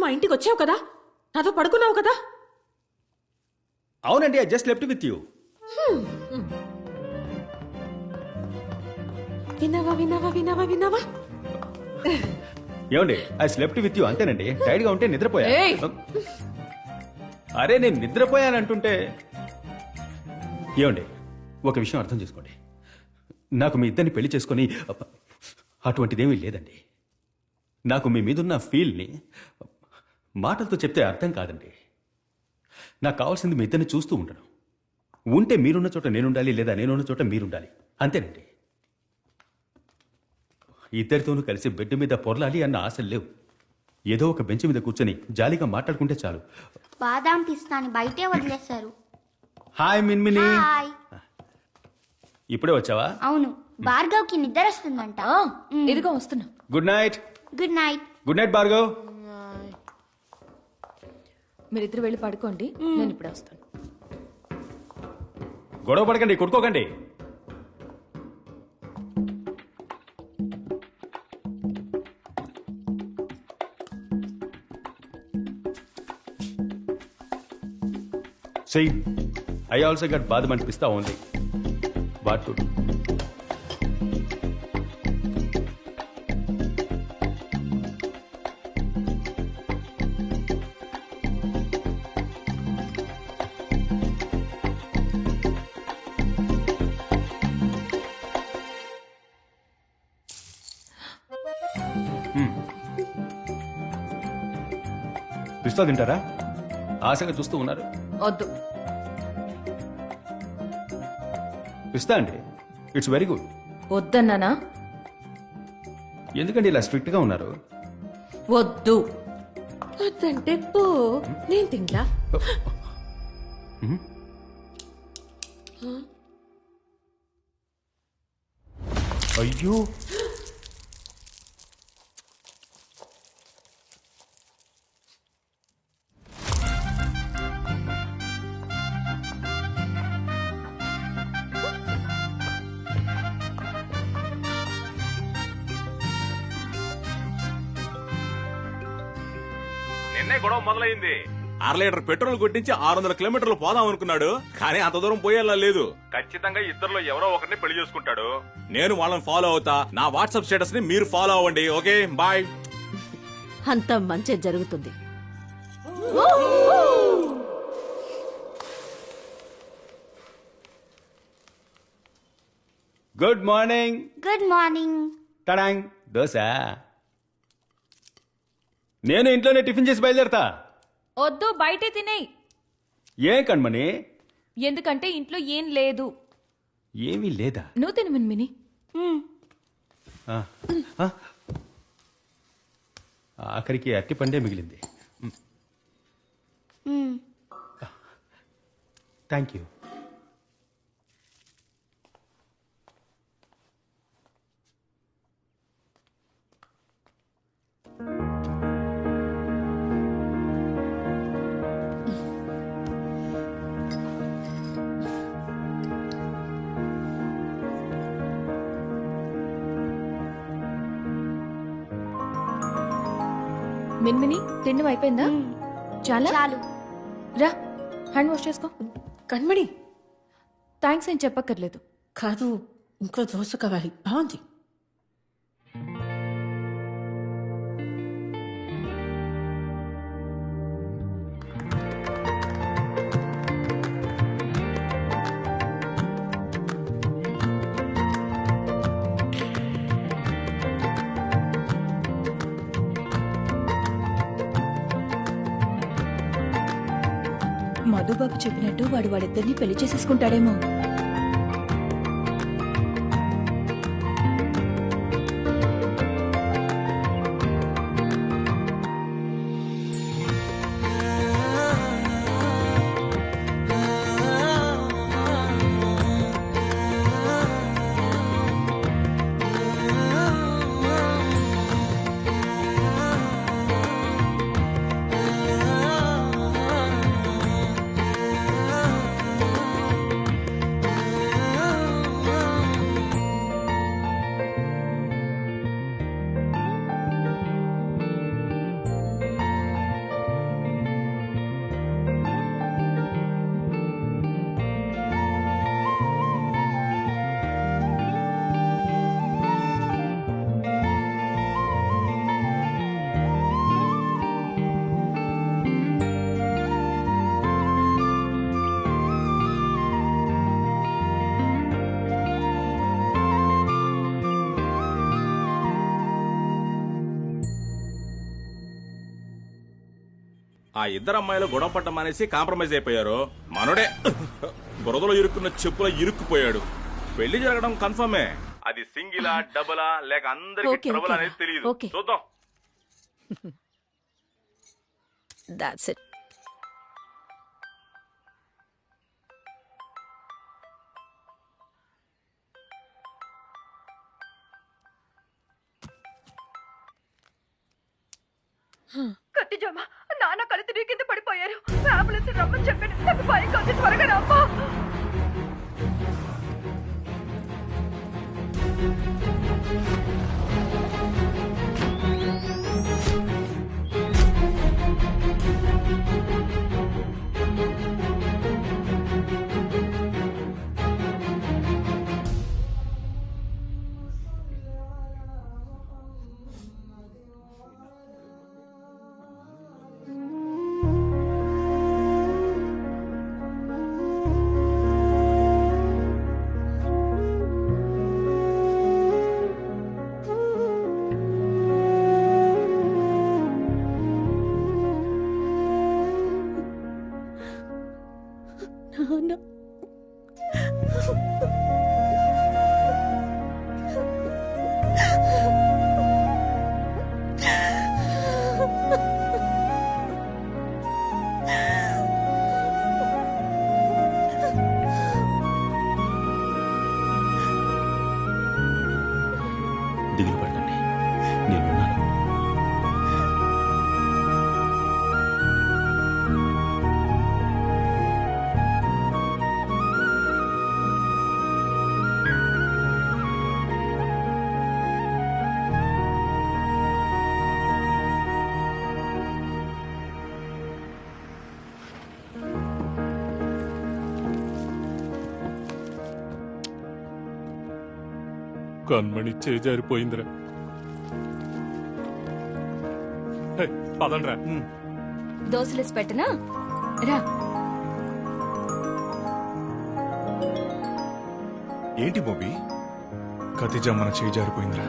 మా ఇంటికి వచ్చావు కదా, నాతో పడుకున్నావు కదా. అవునండి, I just left with you. విన్నావా విన్నావా విన్నావా విన్నావా? ఏమండి, ఐ స్లెప్ట్ విత్ యూ అంతేనండి. టైర్డ్ గా ఉంటే నిద్రపోయా. ఏయ్! అరే నేను నిద్రపోయానంటుంటే. ఏమండి, ఒక విషయం అర్థం చేసుకోండి. నాకు మీ ఇద్దరిని పెళ్లి చేసుకొని అటువంటిదేమీ లేదండి. నాకు మీ మీదున్న ఫీల్ని మాటలతో చెప్తే అర్థం కాదండి. నాకు కావాల్సింది మీ ఇద్దరిని చూస్తూ ఉండడం. ఉంటే మీరున్న చోట నేనుండాలి, లేదా నేనున్న చోట మీరుండాలి, అంతేనండి. ఇద్దరితోనూ కలిసి బెడ్ మీద పొరలాలి అన్న ఆశలు లేవు. ఏదో ఒక బెంచ్ మీద కూర్చొని జాలీగా మాట్లాడుకుంటే చాలు. బాదాం పిస్తాని బయటే వదిలేశారు. హాయ్ మిన్మిని. హాయ్. ఇప్పుడే వచ్చావా? అవును, భార్గవ్కి నిద్ర వస్తుందంట. ఇదిగో వస్తున్నా. Good night. Good night. Good night Bhargav. మీరిద్దరు వెళ్ళి పడుకోండి, నేను ఇప్పుడే వస్తాను. గొడవ పడకండి, కొట్టుకోకండి. See, I also got badam and pista only. What to do? పిస్తా తింటారా? ఆశగా చూస్తూ ఉన్నారు. వద్దు. పిస్తా అండి, ఇట్స్ వెరీ గుడ్. వద్దన్నానా? ఎందుకండి ఇలా స్ట్రిక్ట్ గా ఉన్నారు? వద్దు. వద్దంటే పో, నేను తింటా. అయ్యో, నిన్నే గొడవ మొదలైంది. 6 లీటర్ పెట్రోల్ కొట్టించి 600 కిలోమీటర్లు పోదాం అనుకున్నాడు, కానీ అంత దూరం పోయేలా లేదు. ఖచ్చితంగా ఇద్దరులో ఎవరో ఒకరిని పెళ్లి చేసుకుంటాడు. నేను వాళ్ళని ఫాలో అవుతా. నా వాట్సాప్ స్టేటస్ ని మీరు ఫాలో అవ్వండి. Okay, bye. అంత మంచి జరుగుతుంది. Good morning. Good morning. టడాంగ్ దోశ. నేను ఇంట్లోనే టిఫిన్ చేసి బయలుదేరతా. వద్దు, బయటే తినేయ్. ఏం కణ్మణి? ఎందుకంటే ఇంట్లో ఏం లేదు. ఏమీ లేదా? నువ్వు తిను మిన్మిని. ఆ, ఆ. ఆఖరికి అట్టి పండే మిగిలింది. Thank you. మిన్మిని, తిండి అయిపోయిందా? చాలా చాలు. రా, హ్యాండ్ వాష్ చేసుకో. కண்మణి థ్యాంక్స్ ఏం చెప్పక్కర్లేదు. కాదు, ఇంకో దోశ కావాలి. బాగుంది. మధుబాబు చెప్పినట్టు వాడు వాళ్ళిద్దరిని పెళ్లి చేసేసుకుంటాడేమో. ఆ ఇద్దరు అమ్మాయిలు గొడవ పడ్డం అనేసి కాంప్రమైజ్ అయిపోయారు. మనోడే బురదలో ఇరుక్కున్న చెప్పులో ఇరుక్కుపోయాడు. పెళ్లి జరగడం కన్ఫర్మే. అది సింగిలా డబులా లేక అందరికి ఓకే, ట్రబుల్ ఓకే. అనేది తెలియదు. ఓకే. చూద్దాం. That's it. కత్తిజమ్మ నాన్న కళ్ళు తిరిగి కింద పడిపోయారు. అంబులెన్స్ రమ్మని చెప్పాను. నాకు భయంగా ఉంది. త్వరగా రామ్మా. దిగులు పడకండి, నేనున్నాను. కన్మణి చేజారిపోయిందిరా. పదండ్రా. దోశలేసి పెట్టనా? రా. ఏంటి మోబీ? ఖతిజా మన చేయి జారిపోయిందిరా.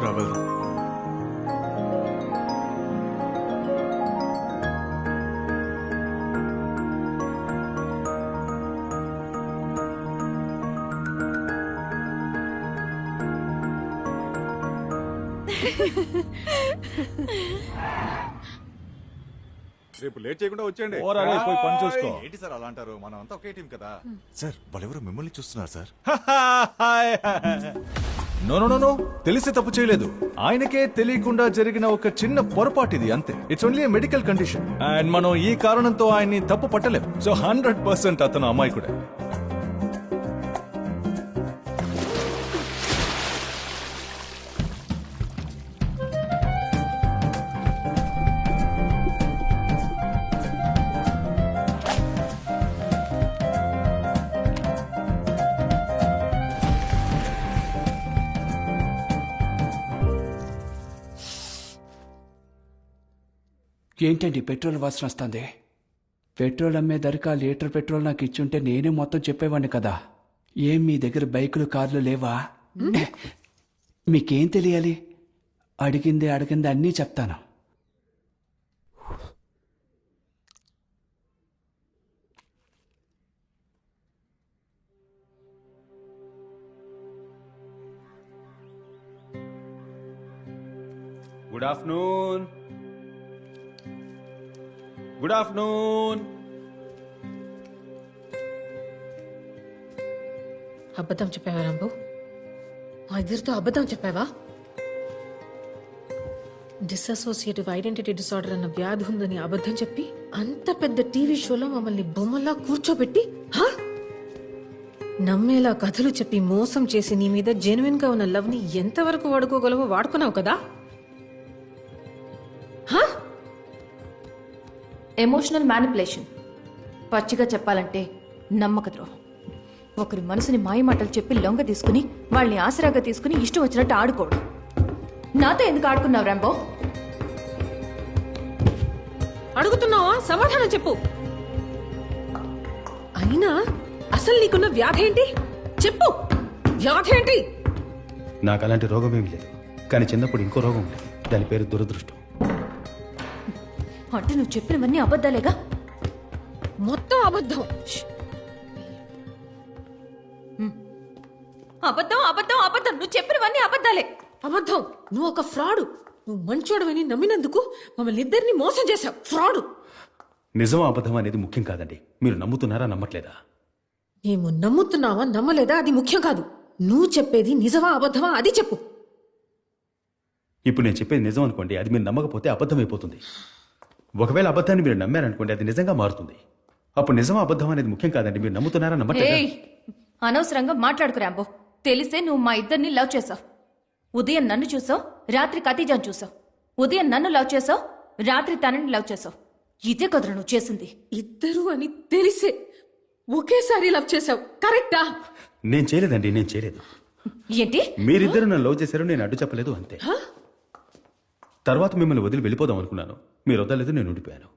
రావదు. రేపు లేట్ చేయకుండా వచ్చేయండి. పని చూసుకో. ఏంటి సార్ అలా అంటారు? మనం అంతా ఒకే టీం కదా సార్. వాళ్ళెవరో మిమ్మల్ని చూస్తున్నారు sir. No no no no, తెలిసి తప్పు చేయలేదు. ఆయనకే తెలియకుండా జరిగిన ఒక చిన్న పొరపాటు ఇది, అంతే. It's only medical condition and మనం ఈ కారణంతో ఆయన్ని తప్పు పట్టలేం. సో 100% అతను అమాయకుడే. ఏంటండి పెట్రోల్ వాసన వస్తుంది? పెట్రోల్ అమ్మే ధరక లీటర్ పెట్రోల్ నాకు ఇచ్చుంటే నేనే మొత్తం చెప్పేవాడిని కదా. ఏం మీ దగ్గర బైకులు కార్లు లేవా? మీకేం తెలియాలి? అడిగింది అన్నీ చెప్తాను. Good afternoon. Good afternoon. అబద్ధం చెప్పావా రాంబు? మా ఇద్దరితో అబద్ధం చెప్పావా? డిసోసియేటివ్ ఐడెంటిటీ డిసార్డర్ అన్న వ్యాధి ఉందని అబద్ధం చెప్పి అంత పెద్ద టీవీ షోలో మమ్మల్ని బొమ్మల్లా కూర్చోబెట్టి నమ్మేలా కథలు చెప్పి మోసం చేసి నీ మీద జెన్యున్ గా ఉన్న లవ్ ని ఎంతవరకు వాడుకోగలవో వాడుకున్నావు కదా. Emotional manipulation. పచ్చిగా చెప్పాలంటే నమ్మక ద్రోహం. ఒకరి మనసుని మాయమాటలు చెప్పి లొంగ తీసుకుని వాళ్ళని ఆసరాగా తీసుకుని ఇష్టం వచ్చినట్టు ఆడుకోవడం. నాతో ఎందుకు ఆడుకున్నావు రాంబో? అడుగుతున్నావా? సమాధానం చెప్పు. అయినా అసలు నీకున్న వ్యాధి ఏంటి? చెప్పు, వ్యాధి ఏంటి? నాకు అలాంటి రోగం ఏమి లేదు, కానీ చిన్నప్పుడు ఇంకో రోగం ఉండేది. దాని పేరు దురదృష్టం. అంటే నువ్వు చెప్పినవన్నీ అబద్ధాలేగా? మొత్తం అబద్ధం. అబద్ధం అబద్ధం అబద్ధం, నువ్వు చెప్పినవన్నీ అబద్ధాలే. అబద్ధం. నువ్వు ఒక ఫ్రాడు. నువ్వు మంచోడవని నమ్మినందుకు మమ్మల్ని ఇద్దరిని మోసం చేశావు. ఫ్రాడు. నిజం అబద్ధం అనేది ముఖ్యం కాదండి. మీరు నమ్ముతున్నారా నమ్మట్లేదా? మేము నమ్ముతున్నావా నమ్మలేదా అది ముఖ్యం కాదు. నువ్వు చెప్పేది నిజమా అబద్ధమా అది చెప్పు. ఇప్పుడు నేను చెప్పేది నిజం అనుకోండి, అది మీరు నమ్మకపోతే అబద్ధం అయిపోతుంది. ఒకవేళ అబద్ధాన్ని మీరు నమ్మారనుకోండి, అది నిజంగా మారుతుంది. అప్పుడు నిజం అబద్ధం అనేది ముఖ్యం కాదండి. మీరు నమ్ముతున్నారా నమ్మట్లేదా? ఏయ్, అనవసరంగా మాట్లాడుకు రాంబో. తెలిసే నువ్వు మా ఇద్దరిని లవ్ చేసావు. ఉదయం నన్ను చూసావు, రాత్రి ఖతీజాను చూసావు. ఉదయం నన్ను లవ్ చేసావు, రాత్రి తనని లవ్ చేసావు. ఇదే కదరా నువ్వు చేసింది. ఇద్దరు అని తెలిసే ఒకేసారి లవ్ చేశావు. కరెక్టా? నేను చేయలేదండి, నేను చేయలేదు. ఏంటి? మీరిద్దరు నన్ను లవ్ చేశారు, నేను అడ్డు చెప్పలేదు అంతే. తర్వాత మిమ్మల్ని వదిలి వెళ్ళిపోదాం అనుకున్నాను. మీరు వదలలేదు, నేను ఉండిపోయాను.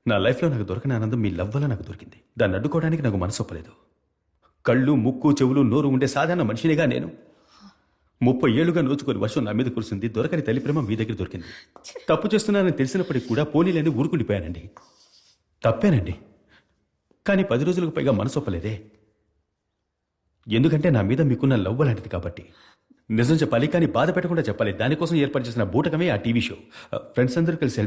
నా లైఫ్లో నాకు దొరకని ఆనందం మీ లవ్ వల్ల నాకు దొరికింది. దాన్ని అడ్డుకోవడానికి నాకు మనసు ఒప్పలేదు. కళ్ళు, ముక్కు, చెవులు, నోరు ఉండే సాధారణ మనిషినిగా నేను 30 ఏళ్లుగా నోచుకొని వర్షం నా మీద కురిసింది. దొరకని తల్లి ప్రేమ మీ దగ్గర దొరికింది. తప్పు చేస్తున్నానని తెలిసినప్పటికీ కూడా పోనీలని ఊరుకుండిపోయానండి. తప్పేనండి. కానీ 10 రోజులకు పైగా మనసు ఒప్పలేదే. ఎందుకంటే నా మీద మీకున్న లవ్ లాంటిది కాబట్టి. నిజం చెప్పాలి, కానీ బాధ పెట్టకుండా చెప్పాలి. దానికోసం ఏర్పాటు చేసిన బూటకమే ఆ టీవీ షో. ఫ్రెండ్స్ అందరూ కలిసి హెల్ప్